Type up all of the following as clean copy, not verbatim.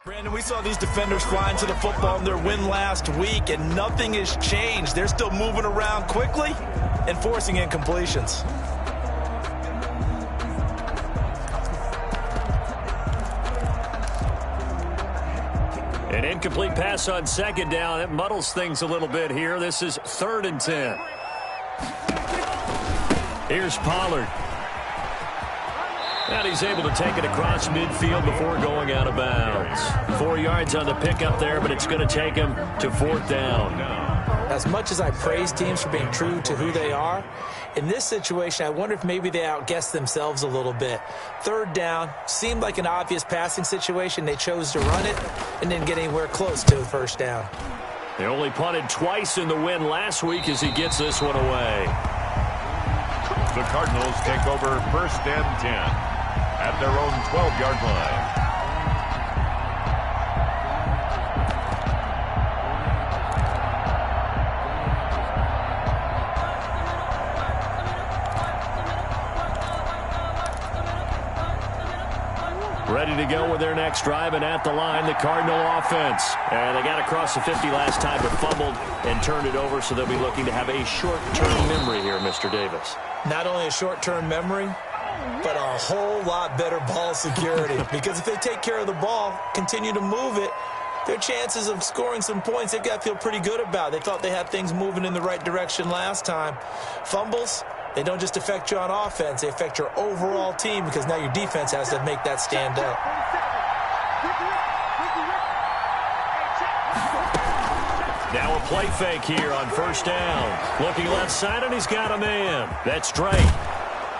Brandon, we saw these defenders fly into the football in their win last week, and nothing has changed. They're still moving around quickly and forcing incompletions. An incomplete pass on second down. It muddles things a little bit here. This is 3rd and 10. Here's Pollard. And he's able to take it across midfield before going out of bounds. 4 yards on the pickup there, but it's going to take him to 4th down. As much as I praise teams for being true to who they are, in this situation, I wonder if maybe they outguessed themselves a little bit. 3rd down seemed like an obvious passing situation. They chose to run it and didn't get anywhere close to the 1st down. They only punted twice in the win last week as he gets this one away. The Cardinals take over 1st and 10. At their own 12-yard line. Ready to go with their next drive, and at the line, the Cardinal offense. And they got across the 50 last time, but fumbled and turned it over, so they'll be looking to have a short-term memory here, Mr. Davis. Not only a short-term memory, but a whole lot better ball security. Because if they take care of the ball, continue to move it, their chances of scoring some points, they've got to feel pretty good about. They thought they had things moving in the right direction last time. Fumbles, they don't just affect you on offense, they affect your overall team because now your defense has to make that stand up. Now a play fake here on 1st down. Looking left side, and he's got a man. That's Drake.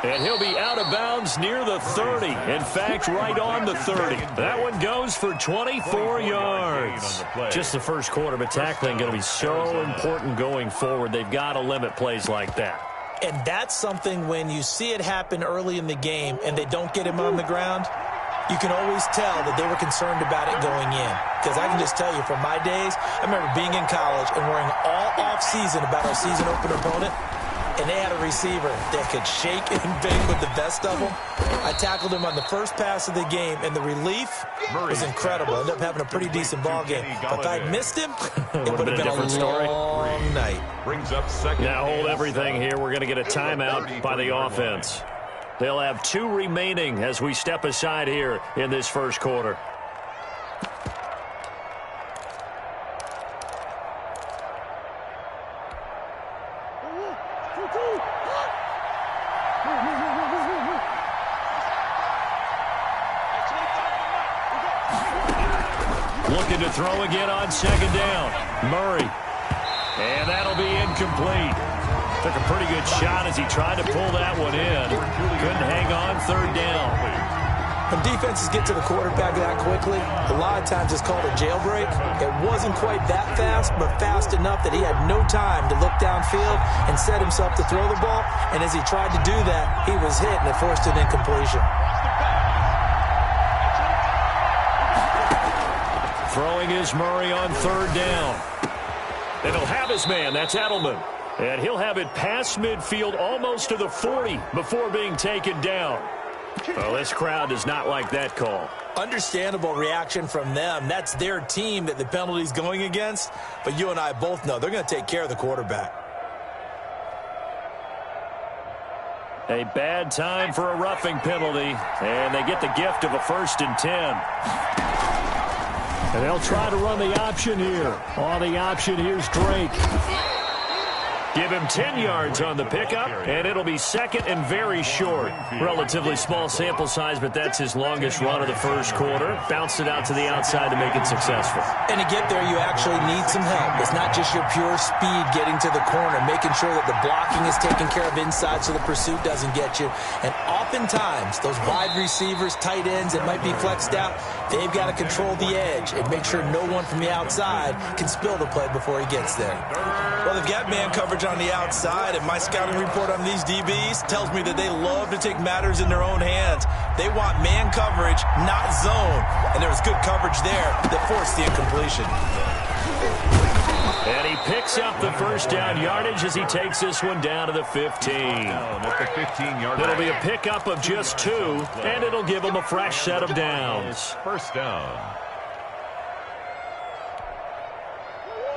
And he'll be out of bounds near the 30. In fact, right on the 30. That one goes for 24 yards. Just the first quarter, but tackling going to be so important going forward. They've got to limit plays like that. And that's something when you see it happen early in the game and they don't get him on the ground, you can always tell that they were concerned about it going in. Because I can just tell you from my days, I remember being in college and worrying all off-season about our season opener opponent. And they had a receiver that could shake and bang with the best of them. I tackled him on the first pass of the game, and the relief was incredible. Ended up having a pretty decent ball game. But if I'd missed him, it would have been a long night. Now hold everything here. We're going to get a timeout by the offense. They'll have 2 remaining as we step aside here in this first quarter. Looking to throw again on 2nd down. Murray. And that'll be incomplete. Took a pretty good shot as he tried to pull that one in. Couldn't hang on 3rd down. When defenses get to the quarterback that quickly, a lot of times it's called a jailbreak. It wasn't quite that fast, but fast enough that he had no time to look downfield and set himself to throw the ball. And as he tried to do that, he was hit and it forced an incompletion. Throwing is Murray on 3rd down. And he'll have his man. That's Edelman. And he'll have it past midfield almost to the 40 before being taken down. Well, this crowd does not like that call. Understandable reaction from them. That's their team that the penalty's going against. But you and I both know they're going to take care of the quarterback. A bad time for a roughing penalty. And they get the gift of a 1st and 10. And they'll try to run the option here. On the option, here's Drake. Give him 10 yards on the pickup, and it'll be 2nd and very short. Relatively small sample size, but that's his longest run of the first quarter. Bounced it out to the outside to make it successful. And to get there, you actually need some help. It's not just your pure speed getting to the corner, making sure that the blocking is taken care of inside so the pursuit doesn't get you. And oftentimes, those wide receivers, tight ends that might be flexed out, they've got to control the edge and make sure no one from the outside can spill the play before he gets there. Well, they've got man coverage on the outside, and my scouting report on these DBs tells me that they love to take matters in their own hands. They want man coverage, not zone, and there was good coverage there that forced the incompletion. And he picks up the first down yardage as he takes this one down to the 15. It'll be a pickup of just 2, and it'll give him a fresh set of downs. First down.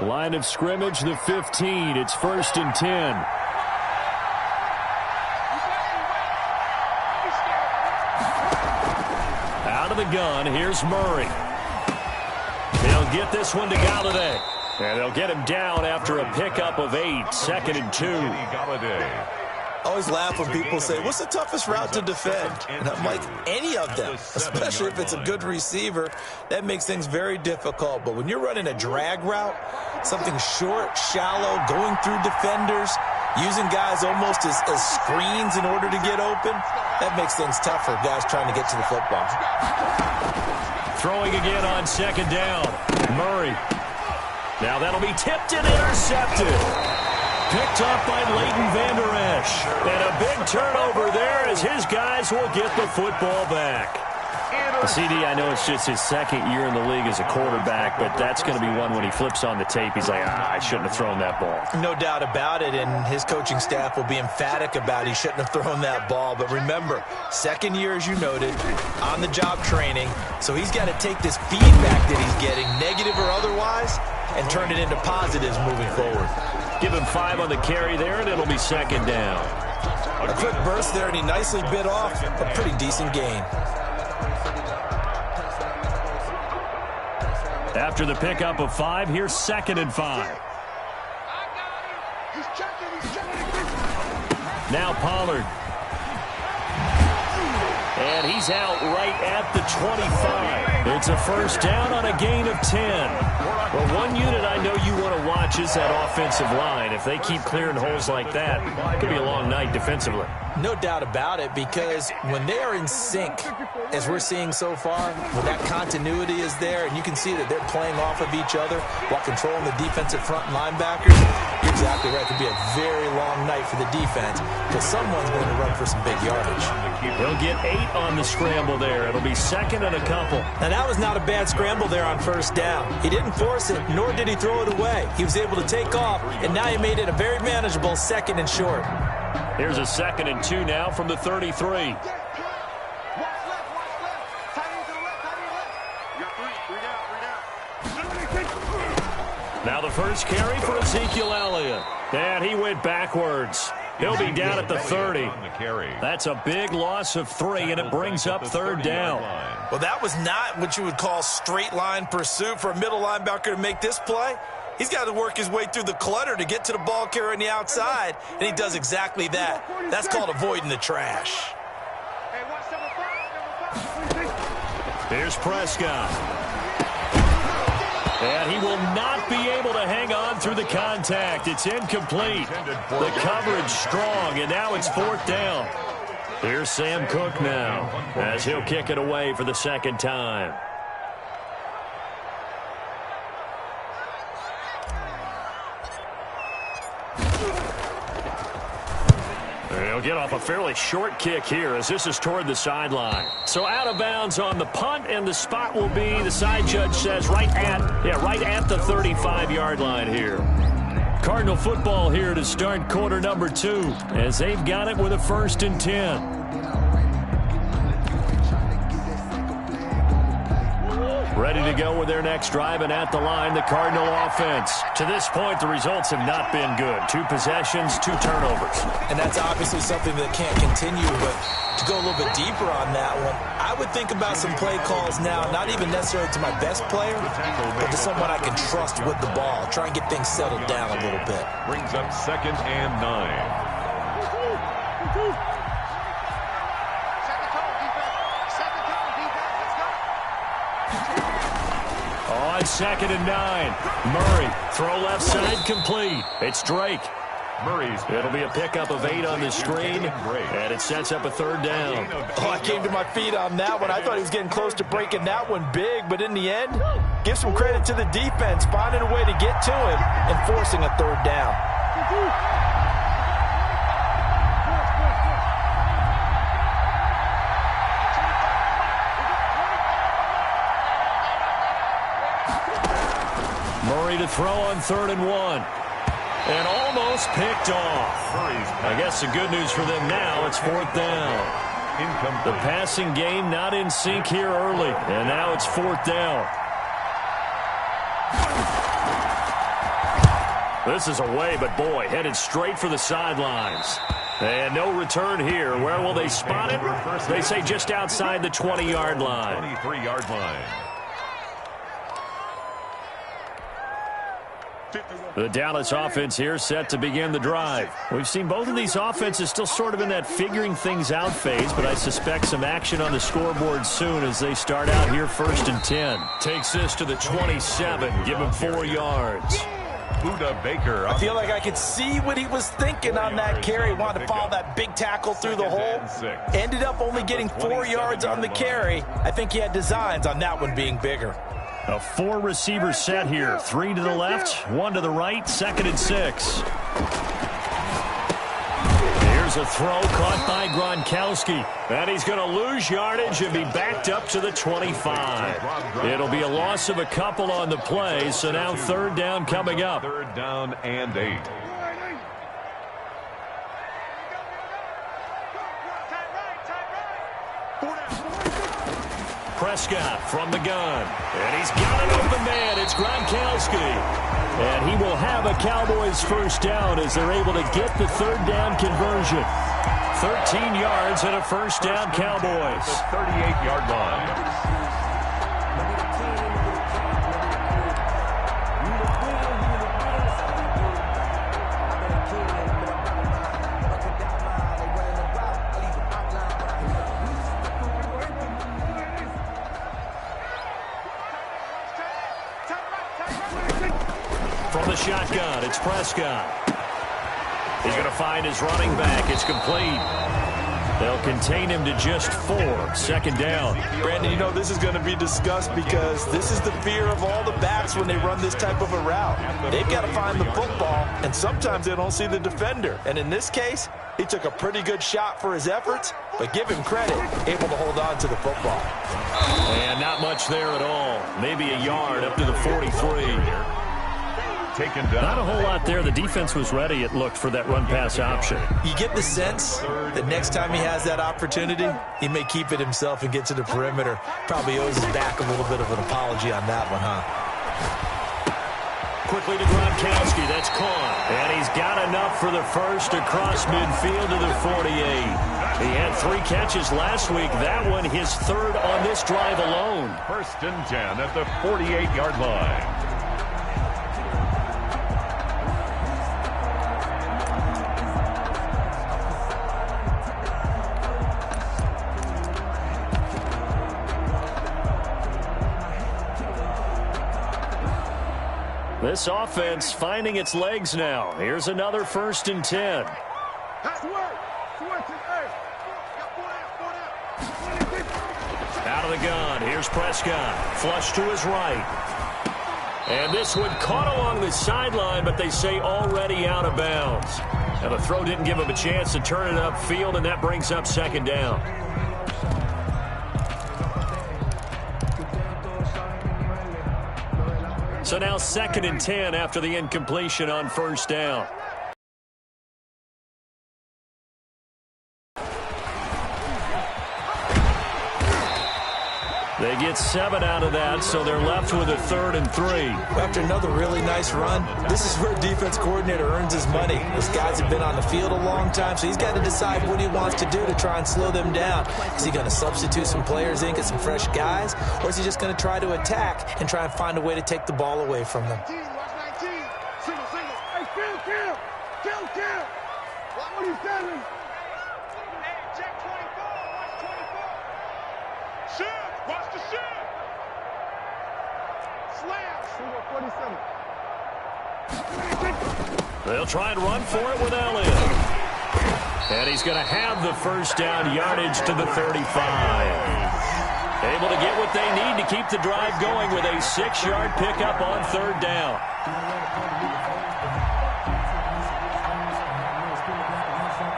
Line of scrimmage, the 15. It's 1st and 10. Out of the gun, here's Murray. He'll get this one to Galladay. And they'll get him down after a pickup of 8, 2nd and 2. I always laugh when people say, what's the toughest route to defend? And I'm like, any of them, especially if it's a good receiver. That makes things very difficult. But when you're running a drag route, something short, shallow, going through defenders, using guys almost as screens in order to get open, that makes things tough for guys trying to get to the football. Throwing again on 2nd down. Murray. Now that'll be tipped and intercepted. Picked up by Leighton Vander Esch. And a big turnover there as his guys will get the football back. CD, I know it's just his 2nd year in the league as a quarterback, but that's going to be one when he flips on the tape. He's like, I shouldn't have thrown that ball. No doubt about it, and his coaching staff will be emphatic about he shouldn't have thrown that ball. But remember, 2nd year, as you noted, on-the-job training, so he's got to take this feedback that he's getting, negative or otherwise, and turn it into positives moving forward. Give him 5 on the carry there, and it'll be 2nd down. A quick burst there, and he nicely bit off a pretty decent gain. After the pickup of 5, here's 2nd and 5. Now Pollard. And he's out right at the 25. It's a 1st down on a gain of 10. Well, one unit I know you want to watch is that offensive line. If they keep clearing holes like that, it could be a long night defensively. No doubt about it, because when they are in sync, as we're seeing so far, when that continuity is there, and you can see that they're playing off of each other while controlling the defensive front linebackers, you're exactly right. It could be a very long night for the defense, because someone's going to run for some big yardage. He'll get 8 on the scramble there. It'll be 2nd and a couple. Now, that was not a bad scramble there on 1st down. He didn't force it, nor did he throw it away. He was able to take off, and now he made it a very manageable 2nd and short. Here's a 2nd and 2 now from the 33. Now the first carry for Ezekiel Elliott. And he went backwards. He'll be down at the 30. That's a big loss of 3, and it brings up 3rd down. Well, that was not what you would call straight line pursuit for a middle linebacker to make this play. He's got to work his way through the clutter to get to the ball carrier on the outside, and he does exactly that. That's called avoiding the trash. Here's Prescott. And he will not be able to hang on through the contact. It's incomplete. The coverage strong, and now it's 4th down. Here's Sam Cook now, as he'll kick it away for the 2nd time. He'll get off a fairly short kick here as this is toward the sideline. So out of bounds on the punt, and the spot will be, the side judge says, right at the 35-yard line here. Cardinal football here to start quarter number 2 as they've got it with a 1st and 10. Ready to go with their next drive, and at the line, the Cardinal offense. To this point, the results have not been good. 2 possessions, 2 turnovers. And that's obviously something that can't continue, but to go a little bit deeper on that one, I would think about some play calls now, not even necessarily to my best player, but to someone I can trust with the ball. Try and get things settled down a little bit. Brings up 2nd and 9. On 2nd and 9. Murray, throw left side complete. It's Drake. It'll be a pickup of 8 on the screen, and it sets up a 3rd down. Oh, I came to my feet on that one. I thought he was getting close to breaking that one big, but in the end, give some credit to the defense, finding a way to get to him and forcing a 3rd down. Murray to throw on 3rd and 1. And almost picked off. I guess the good news for them now, it's 4th down. The passing game not in sync here early, and now it's 4th down. This is away, but boy, headed straight for the sidelines. And no return here. Where will they spot it? They say just outside the 20-yard line. 23-yard line. The Dallas offense here set to begin the drive. We've seen both of these offenses still sort of in that figuring things out phase, but I suspect some action on the scoreboard soon as they start out here 1st and 10. Takes this to the 27. Give him 4 yards. Buda Baker. I feel like I could see what he was thinking on that carry. Wanted to follow that big tackle through the hole. Ended up only getting 4 yards on the carry. I think he had designs on that one being bigger. A 4-receiver set here. 3 to the left, 1 to the right, 2nd and 6. Here's a throw caught by Gronkowski. And he's going to lose yardage and be backed up to the 25. It'll be a loss of a couple on the play, so now 3rd down coming up. 3rd down and 8. Prescott from the gun. And he's got an open man. It's Gronkowski. And he will have a Cowboys 1st down as they're able to get the 3rd down conversion. 13 yards and a 1st down, Cowboys. 38-yard line. From the shotgun, it's Prescott. He's going to find his running back. It's complete. They'll contain him to just 4. 2nd down. Brandon, you know this is going to be discussed because this is the fear of all the backs when they run this type of a route. They've got to find the football, and sometimes they don't see the defender. And in this case, he took a pretty good shot for his efforts, but give him credit, able to hold on to the football. And not much there at all. Maybe a yard up to the 43. Taken down. Not a whole lot there. The defense was ready, it looked, for that run-pass option. You get the sense that next time he has that opportunity, he may keep it himself and get to the perimeter. Probably owes his back a little bit of an apology on that one, huh? Quickly to Gronkowski. That's caught. And he's got enough for the 1st across midfield to the 48. He had 3 catches last week. That one his 3rd on this drive alone. 1st and 10 at the 48-yard line. This offense finding its legs now. Here's another 1st and 10. Out of the gun. Here's Prescott. Flush to his right. And this one caught along the sideline, but they say already out of bounds. Now the throw didn't give him a chance to turn it upfield, and that brings up 2nd down. So now 2nd and 10 after the incompletion on 1st down. They get 7 out of that, so they're left with a 3rd and 3. After another really nice run, this is where defense coordinator earns his money. Those guys have been on the field a long time, so he's got to decide what he wants to do to try and slow them down. Is he going to substitute some players in, get some fresh guys, or is he just going to try to attack and try and find a way to take the ball away from them? They'll try and run for it with Elliott. And he's going to have the 1st down, yardage to the 35. Able to get what they need to keep the drive going with a 6-yard pickup on 3rd down.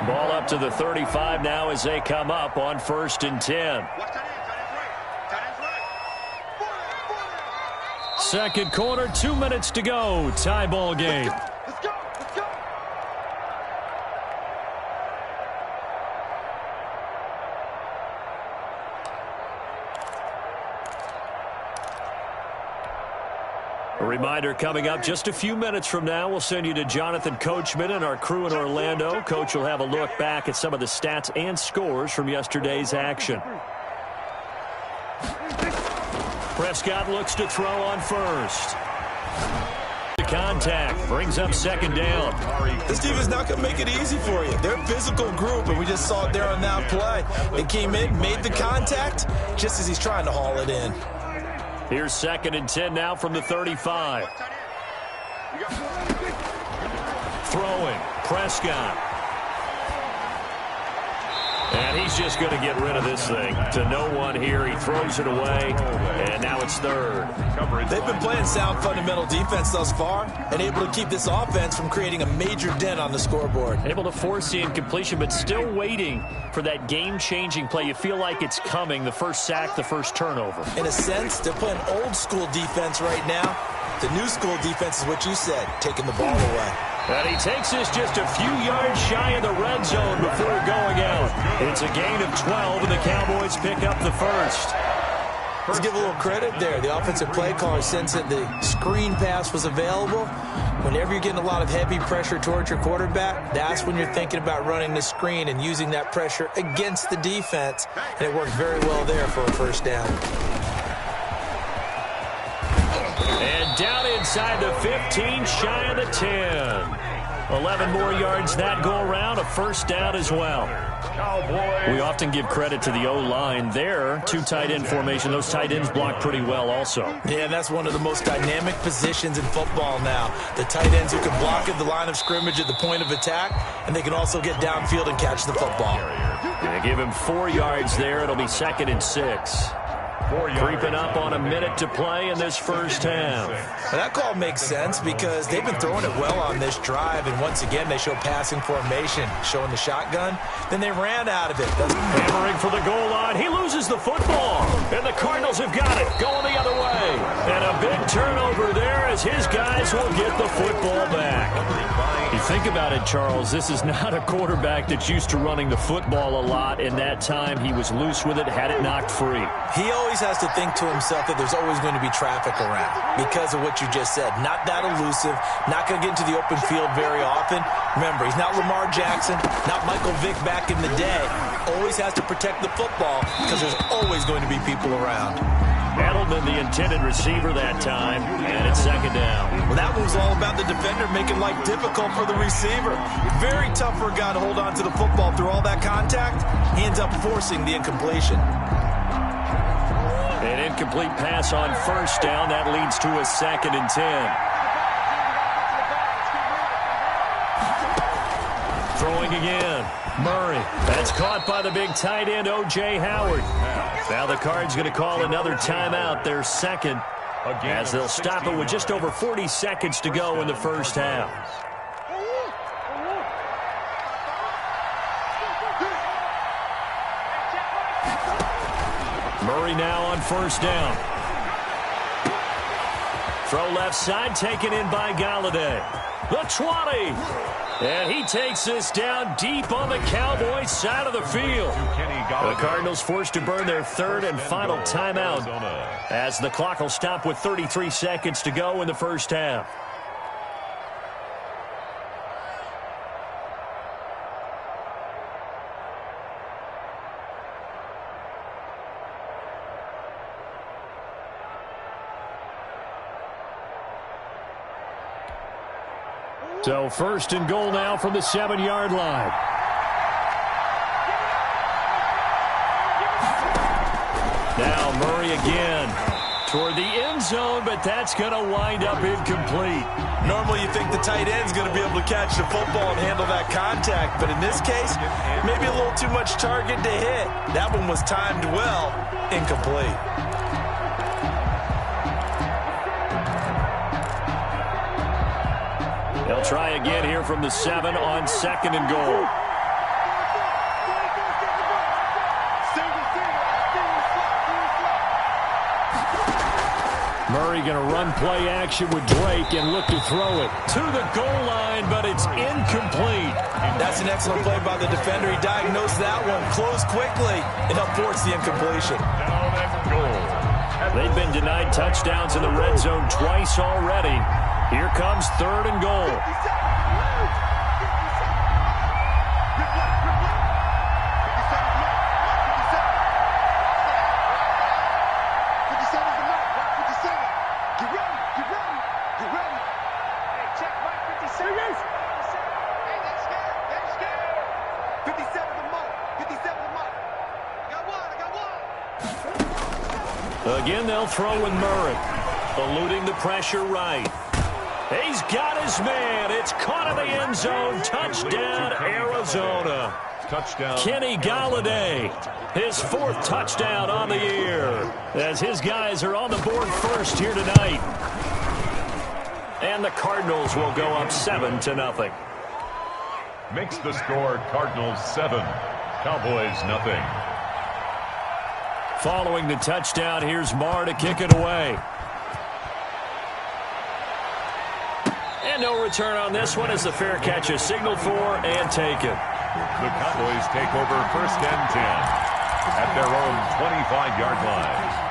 Ball up to the 35 now as they come up on 1st and 10. 2nd quarter, 2 minutes to go. Tie ball game. Let's go. A reminder coming up just a few minutes from now, we'll send you to Jonathan Coachman and our crew in Orlando. Coach will have a look back at some of the stats and scores from yesterday's action. Prescott looks to throw on first. Contact brings up second down. This team is not going to make it easy for you. They're a physical group, and we just saw it there on that play. They came in, made the contact, just as he's trying to haul it in. Here's 2nd and 10 now from the 35. Throwing, Prescott. And he's just going to get rid of this thing. To no one here. He throws it away, and now it's 3rd. They've been playing sound fundamental defense thus far and able to keep this offense from creating a major dent on the scoreboard. Able to force the incompletion, but still waiting for that game-changing play. You feel like it's coming, the first sack, the first turnover. In a sense, they're playing old-school defense right now. The new school defense is what you said, taking the ball away. And he takes this just a few yards shy of the red zone before going out. It's a gain of 12, and the Cowboys pick up the first. Let's give a little credit there. The offensive play caller sensed that the screen pass was available. Whenever you're getting a lot of heavy pressure towards your quarterback, that's when you're thinking about running the screen and using that pressure against the defense. And it worked very well there for a first down. And down inside the 15, shy of the 10. 11 more yards that go around, a first down as well. We often give credit to the O-line there. 2 tight end formation. Those tight ends block pretty well also. Yeah, that's one of the most dynamic positions in football now. The tight ends who can block at the line of scrimmage at the point of attack, and they can also get downfield and catch the football. They give him 4 yards there. It'll be 2nd and 6. Creeping up on a minute to play in this first half. Well, that call makes sense because they've been throwing it well on this drive, and once again they show passing formation, showing the shotgun. Then they ran out of it. Hammering for the goal line. He loses the football, and the Cardinals have got it, going the other way. And a big turnover there as his guys will get the football back. You think about it, Charles, this is not a quarterback that's used to running the football a lot. In that time, he was loose with it, had it knocked free. He always has to think to himself that there's always going to be traffic around because of what you just said. Not that elusive, not going to get into the open field very often. Remember, he's not Lamar Jackson, not Michael Vick back in the day. Always has to protect the football because there's always going to be people around. Edelman, the intended receiver that time, and it's 2nd down. Well, that was all about the defender making life difficult for the receiver. Very tough for a guy to hold on to the football through all that contact. He ends up forcing the incompletion. An incomplete pass on first down. That leads to a 2nd and 10. Throwing again. Murray. That's caught by the big tight end, O.J. Howard. Now the Cards going to call another timeout, their 2nd, as they'll stop it with just over 40 seconds to go in the first half. Murray now on first down. Throw left side, taken in by Galladay. The 20. And he takes this down deep on the Cowboys side of the field. The Cardinals forced to burn their 3rd and final timeout as the clock will stop with 33 seconds to go in the first half. So 1st and goal now from the 7-yard line. Now Murray again toward the end zone, but that's going to wind up incomplete. Normally you think the tight end's going to be able to catch the football and handle that contact, but in this case, maybe a little too much target to hit. That one was timed well, incomplete. They'll try again here from the 7 on 2nd and goal. Murray going to run play action with Drake and look to throw it to the goal line, but it's incomplete. That's an excellent play by the defender. He diagnosed that one, closed quickly, and helped force the incompletion. Down and goal. They've been denied touchdowns in the red zone twice already. Here comes 3rd and goal. Again, they'll throw with Murray. Eluding the pressure right. He's got his man. It's caught in the end zone. Touchdown, Arizona. Touchdown. Kenny Galladay, his 4th touchdown on the year, as his guys are on the board first here tonight. And the Cardinals will go up 7-0. Makes the score Cardinals 7, Cowboys nothing. Following the touchdown, here's Marr to kick it away. And no return on this one as the fair catch is signaled for and taken. The Cowboys take over 1st and 10 at their own 25-yard line.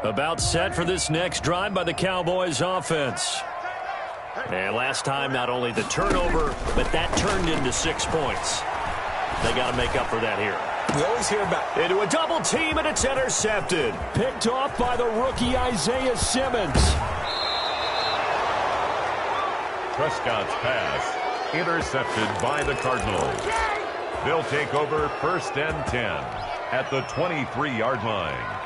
About set for this next drive by the Cowboys offense. And last time, not only the turnover, but that turned into 6 points. They got to make up for that here. We always hear about into a double team, and it's intercepted. Picked off by the rookie Isaiah Simmons. Prescott's pass intercepted by the Cardinals. They'll take over 1st and 10 at the 23-yard line.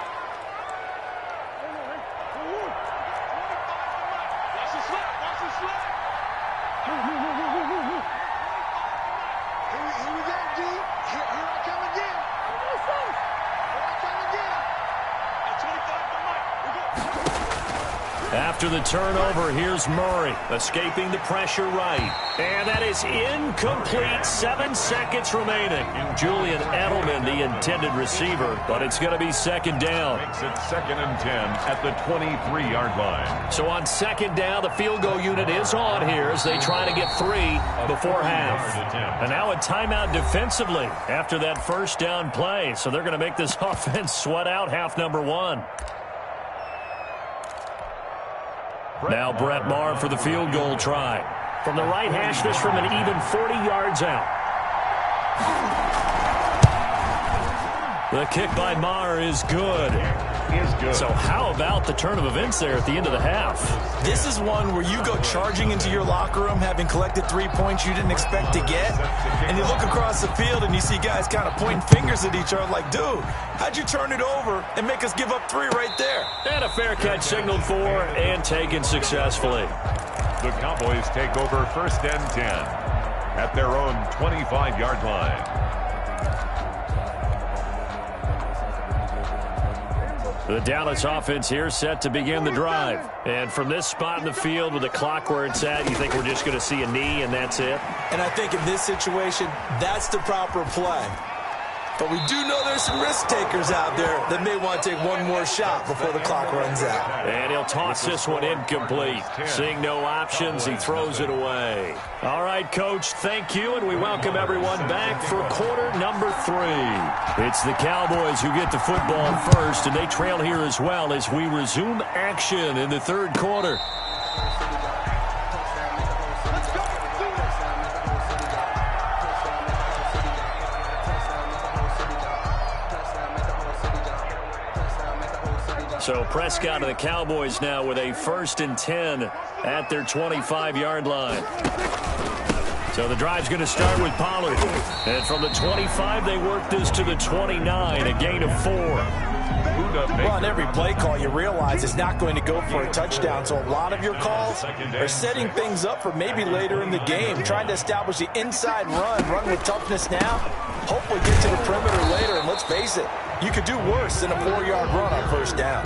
After the turnover, here's Murray, escaping the pressure right. And that is incomplete. 7 seconds remaining. Julian Edelman, the intended receiver, but it's going to be 2nd down. Makes it 2nd and 10 at the 23-yard line. So on 2nd down, the field goal unit is on here as they try to get 3 before half. And now a timeout defensively after that 1st down play. So they're going to make this offense sweat out half number 1. Now Brett Maher for the field goal try. From the right hash, this from an even 40 yards out. The kick by Maher is good. So how about the turn of events there at the end of the half? This is one where you go charging into your locker room having collected 3 points you didn't expect to get, and you look across the field and you see guys kind of pointing fingers at each other like, dude, how'd you turn it over and make us give up 3 right there? And a fair catch signaled for and taken successfully. The Cowboys take over 1st and 10 at their own 25-yard line. The Dallas offense here set to begin the drive. And from this spot in the field with the clock where it's at, you think we're just going to see a knee and that's it? And I think in this situation, that's the proper play. But we do know there's some risk takers out there that may want to take one more shot before the clock runs out. And he'll toss this one incomplete. Seeing no options, he throws it away. All right, Coach, thank you, and we welcome everyone back for quarter number 3. It's the Cowboys who get the football first, and they trail here as well as we resume action in the 3rd quarter. So Prescott of the Cowboys now with a 1st and 10 at their 25-yard line. So the drive's going to start with Pollard. And from the 25, they work this to the 29, a gain of 4. Well, on every play call, you realize it's not going to go for a touchdown. So a lot of your calls are setting things up for maybe later in the game, trying to establish the inside run with toughness now. Hopefully get to the perimeter later, and let's face it, you could do worse than a 4-yard run on 1st down.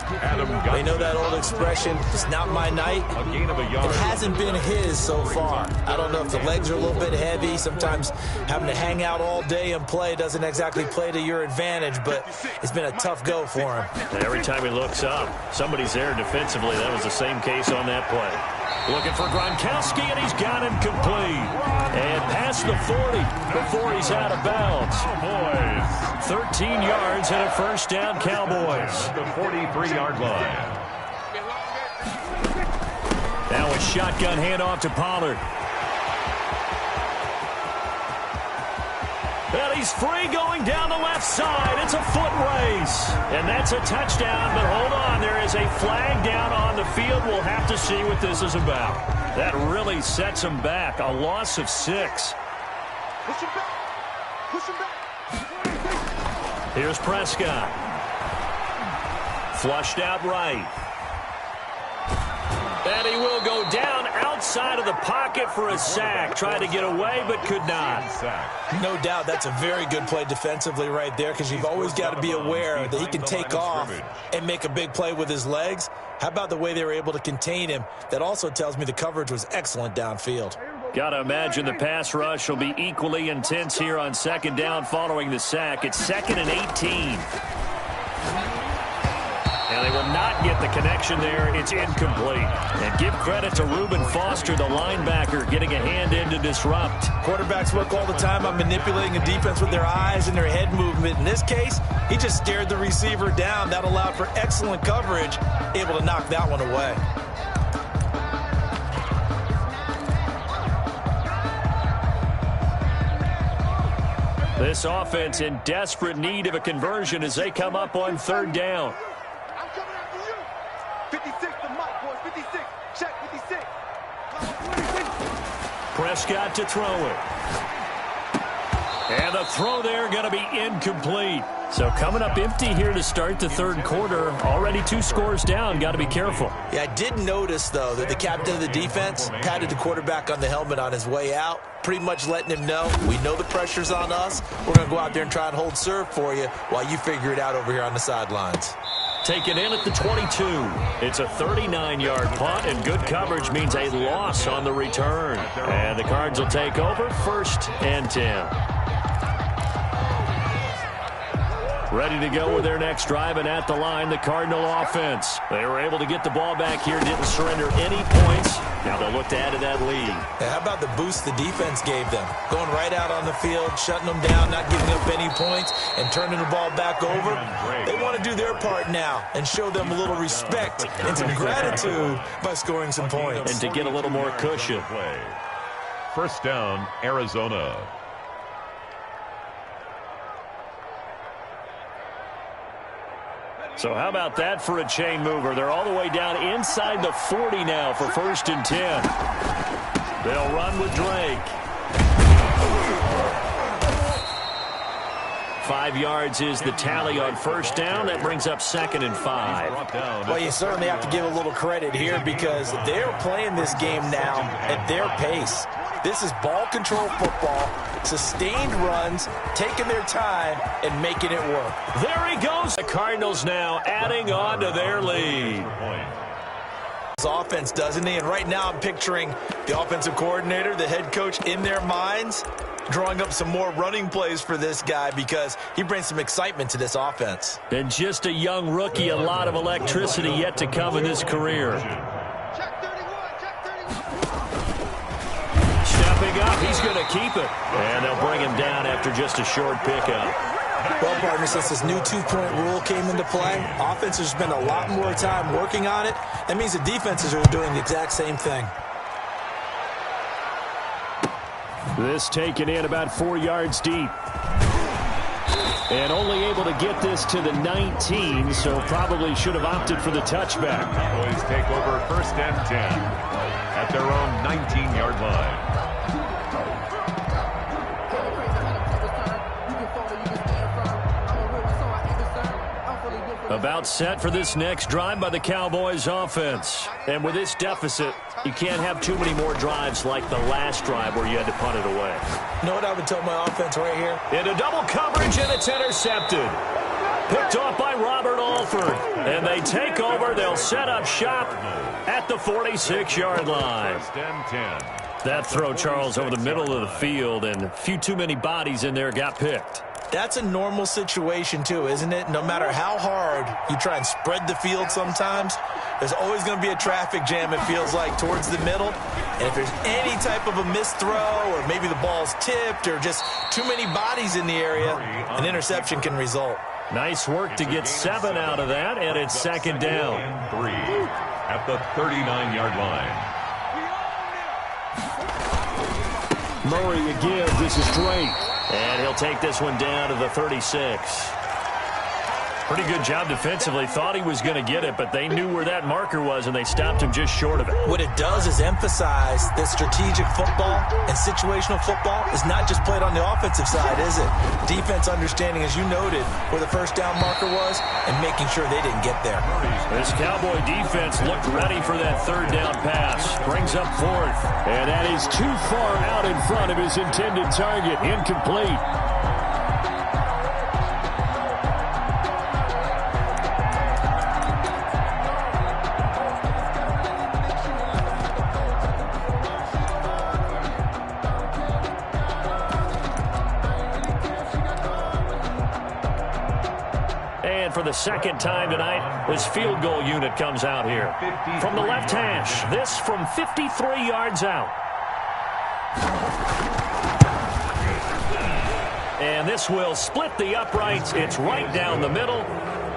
They know that old expression, it's not my night. It hasn't been his so far. I don't know if the legs are a little bit heavy. Sometimes having to hang out all day and play doesn't exactly play to your advantage, but it's been a tough go for him. And every time he looks up, somebody's there defensively. That was the same case on that play. Looking for Gronkowski, and he's got him complete. And past the 40 before he's out of bounds. 13 yards and a first down, Cowboys. The 43-yard line. Now a shotgun handoff to Pollard. And he's free going down the left side. It's a foot race. And that's a touchdown, but hold on. There is a flag down on the field. We'll have to see what this is about. That really sets him back. A loss of 6. Push him back. Push him back. Here's Prescott. Flushed out right. And he will go down outside of the pocket for a sack. Tried to get away, but could not. No doubt that's a very good play defensively right there, because you've always got to be aware that he can take off and make a big play with his legs. How about the way they were able to contain him? That also tells me the coverage was excellent downfield. Got to imagine the pass rush will be equally intense here on second down following the sack. It's 2nd and 18. And they will not get the connection there. It's incomplete. And give credit to Reuben Foster, the linebacker, getting a hand in to disrupt. Quarterbacks work all the time on manipulating a defense with their eyes and their head movement. In this case, he just stared the receiver down. That allowed for excellent coverage, able to knock that one away. This offense in desperate need of a conversion as they come up on 3rd down. I'm coming after you. 56 to Mike, boys. 56. Check 56. Prescott to throw it. And the throw there going to be incomplete. So coming up empty here to start the 3rd quarter. Already 2 scores down. Got to be careful. Yeah, I did notice, though, that the captain of the defense patted the quarterback on the helmet on his way out, pretty much letting him know, we know the pressure's on us. We're going to go out there and try and hold serve for you while you figure it out over here on the sidelines. Taken in at the 22. It's a 39-yard punt, and good coverage means a loss on the return. And the Cards will take over 1st and 10. Ready to go with their next drive, and at the line, the Cardinal offense. They were able to get the ball back here, didn't surrender any points. Now they'll look to add to that lead. Yeah, how about the boost the defense gave them? Going right out on the field, shutting them down, not giving up any points, and turning the ball back over. They want to do their part now and show them a little respect and some gratitude by scoring some points. And to get a little more cushion. 1st down, Arizona. So how about that for a chain mover? They're all the way down inside the 40 now for 1st and 10. They'll run with Drake. 5 yards is the tally on 1st down. That brings up 2nd and 5. Well, you certainly have to give a little credit here because they're playing this game now at their pace. This is ball control football, sustained runs, taking their time, and making it work. There he goes. The Cardinals now adding on to their lead. His offense, doesn't he? And right now I'm picturing the offensive coordinator, the head coach in their minds, drawing up some more running plays for this guy because he brings some excitement to this offense. And just a young rookie, a lot of electricity yet to come in his career. Stepping up, he's going to keep it. And they'll bring him down after just a short pickup. Well, partner, since this new 2-point rule came into play, offenses spend a lot more time working on it. That means the defenses are doing the exact same thing. This taken in about 4 yards deep. And only able to get this to the 19, so probably should have opted for the touchback. Cowboys take over 1st and 10 at their own 19-yard line. About set for this next drive by the Cowboys offense. And with this deficit, you can't have too many more drives like the last drive where you had to punt it away. You know what I would tell my offense right here? Into double coverage, and it's intercepted. Picked off by Robert Alford. And they take over. They'll set up shop at the 46-yard line. First and 10. That throw, Charles, over the middle of the field, and a few too many bodies in there got picked. That's a normal situation, too, isn't it? No matter how hard you try and spread the field sometimes, there's always going to be a traffic jam, it feels like, towards the middle. And if there's any type of a missed throw or maybe the ball's tipped or just too many bodies in the area, an interception can result. Nice work to get 7 out of that, and it's second down. 3 at the 39-yard line. Murray again. This is straight. And he'll take this one down to the 36. Pretty good job defensively. Thought he was going to get it, but they knew where that marker was, and they stopped him just short of it. What it does is emphasize that strategic football and situational football is not just played on the offensive side, is it? Defense understanding, as you noted, where the first down marker was and making sure they didn't get there. This Cowboy defense looked ready for that third down pass. Brings up fourth. And that is too far out in front of his intended target. Incomplete. For the second time tonight, this field goal unit comes out here. From the left hash, this from 53 yards out. And this will split the uprights. It's right down the middle.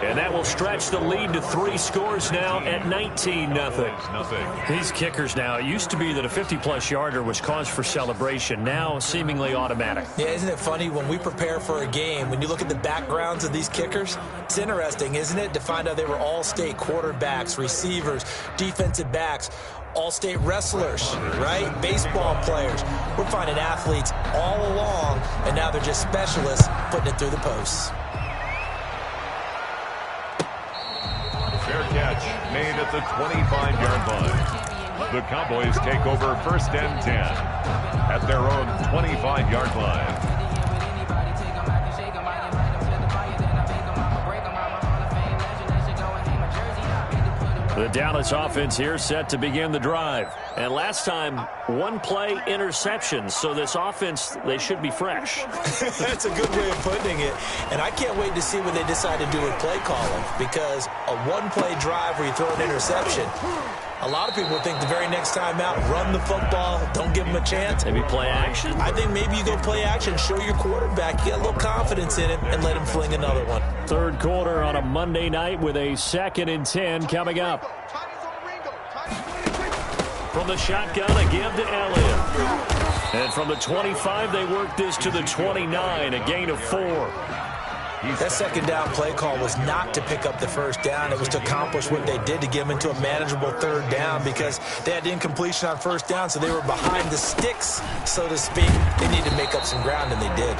And that will stretch the lead to 3 scores now at 19-0. These kickers now, it used to be that a 50-plus yarder was cause for celebration. Now seemingly automatic. Yeah, isn't it funny when we prepare for a game, when you look at the backgrounds of these kickers, it's interesting, isn't it, to find out they were all-state quarterbacks, receivers, defensive backs, all-state wrestlers, right? Baseball players. We're finding athletes all along, and now they're just specialists putting it through the posts. Fair catch made at the 25-yard line. The Cowboys take over first and 10 at their own 25-yard line. The Dallas offense here set to begin the drive. And last time, 1-play interception. So this offense, they should be fresh. That's a good way of putting it. And I can't wait to see what they decide to do with play calling, because a 1-play drive where you throw an interception, a lot of people think the very next time out, run the football, don't give them a chance. Maybe play action? I think maybe you go play action, show your quarterback, get a little confidence in him, and let him fling another one. Third quarter on a Monday night with a 2nd and 10 coming up. From the shotgun, a give to Elliott. And from the 25, they work this to the 29, a gain of 4. That second down play call was not to pick up the first down. It was to accomplish what they did, to get them into a manageable third down, because they had incompletion on first down, so they were behind the sticks, so to speak. They needed to make up some ground, and they did.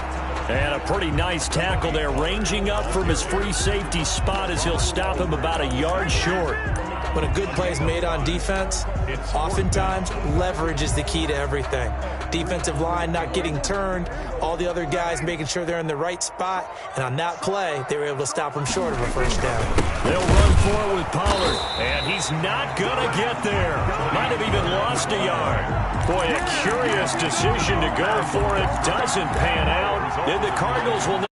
And a pretty nice tackle there, ranging up from his free safety spot as he'll stop him about a yard short. When a good play is made on defense, oftentimes leverage is the key to everything. Defensive line not getting turned, all the other guys making sure they're in the right spot, and on that play, they were able to stop him short of a first down. They'll run for it with Pollard, and he's not going to get there. Might have even lost a yard. Boy, a curious decision to go for it. Doesn't pan out. Then the Cardinals will